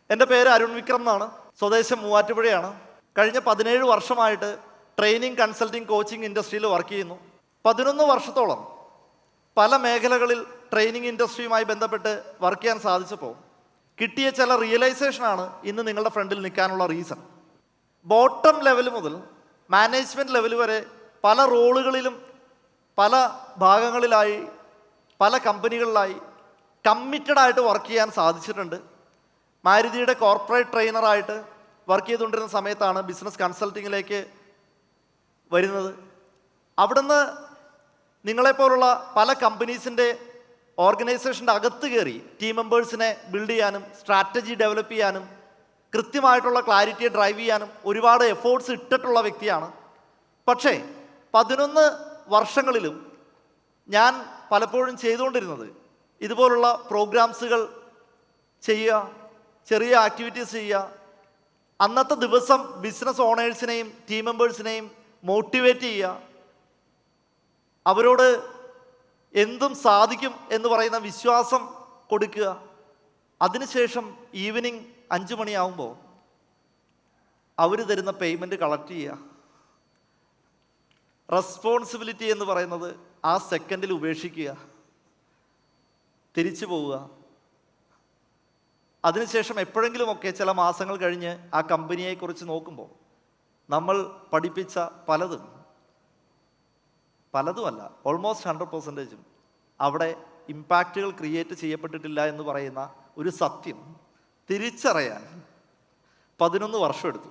എൻ്റെ പേര് അരുൺ വിക്രം എന്നാണ്. സ്വദേശം മൂവാറ്റുപുഴയാണ്. കഴിഞ്ഞ 17 വർഷമായിട്ട് ട്രെയിനിങ്, കൺസൾട്ടിങ്, കോച്ചിങ് ഇൻഡസ്ട്രിയിൽ വർക്ക് ചെയ്യുന്നു. 11 വർഷത്തോളം പല മേഖലകളിൽ ട്രെയിനിങ് ഇൻഡസ്ട്രിയുമായി ബന്ധപ്പെട്ട് വർക്ക് ചെയ്യാൻ സാധിച്ചപ്പോൾ കിട്ടിയ ചില റിയലൈസേഷനാണ് ഇന്ന് നിങ്ങളുടെ ഫ്രണ്ടിൽ നിൽക്കാനുള്ള റീസൺ. ബോട്ടം ലെവൽ മുതൽ മാനേജ്മെൻറ്റ് ലെവൽ വരെ പല റോളുകളിലും പല ഭാഗങ്ങളിലായി പല കമ്പനികളിലായി കമ്മിറ്റഡ് ആയിട്ട് വർക്ക് ചെയ്യാൻ സാധിച്ചിട്ടുണ്ട്. മാരുതിയുടെ കോർപ്പറേറ്റ് ട്രെയിനറായിട്ട് വർക്ക് ചെയ്തുകൊണ്ടിരുന്ന സമയത്താണ് ബിസിനസ് കൺസൾട്ടിങ്ങിലേക്ക് വരുന്നത്. അവിടുന്ന് നിങ്ങളെപ്പോലുള്ള പല കമ്പനീസിൻ്റെ ഓർഗനൈസേഷൻ്റെ അകത്ത് കയറി ടീം മെമ്പേഴ്സിനെ ബിൽഡ് ചെയ്യാനും സ്ട്രാറ്റജി ഡെവലപ്പ് ചെയ്യാനും കൃത്യമായിട്ടുള്ള ക്ലാരിറ്റിയെ ഡ്രൈവ് ചെയ്യാനും ഒരുപാട് എഫേർട്സ് ഇട്ടിട്ടുള്ള വ്യക്തിയാണ്. പക്ഷേ 11 വർഷങ്ങളിലും ഞാൻ പലപ്പോഴും ചെയ്തുകൊണ്ടിരുന്നത് ഇതുപോലുള്ള പ്രോഗ്രാംസുകൾ ചെയ്യുക, ചെറിയ ആക്ടിവിറ്റീസ് ചെയ്യുക, അന്നത്തെ ദിവസം ബിസിനസ് ഓണേഴ്സിനെയും ടീം മെമ്പേഴ്സിനെയും മോട്ടിവേറ്റ് ചെയ്യുക, അവരോട് എന്തും സാധിക്കും എന്ന് പറയുന്ന വിശ്വാസം കൊടുക്കുക. അതിനുശേഷം ഈവനിങ് 5 മണിയാവുമ്പോൾ അവർ തരുന്ന പേയ്മെൻറ്റ് കളക്ട് ചെയ്യുക. റെസ്പോൺസിബിലിറ്റി എന്ന് പറയുന്നത് ആ സെക്കൻഡിൽ ഉപേക്ഷിക്കുക, തിരിച്ചു പോവുക. അതിനുശേഷം എപ്പോഴെങ്കിലുമൊക്കെ ചില മാസങ്ങൾ കഴിഞ്ഞ് ആ കമ്പനിയെക്കുറിച്ച് നോക്കുമ്പോൾ നമ്മൾ പഠിപ്പിച്ച പലതുമല്ല, ഓൾമോസ്റ്റ് 100% അവിടെ ഇമ്പാക്റ്റുകൾ ക്രിയേറ്റ് ചെയ്യപ്പെട്ടിട്ടില്ല എന്ന് പറയുന്ന ഒരു സത്യം തിരിച്ചറിയാൻ 11 വർഷം എടുത്തു.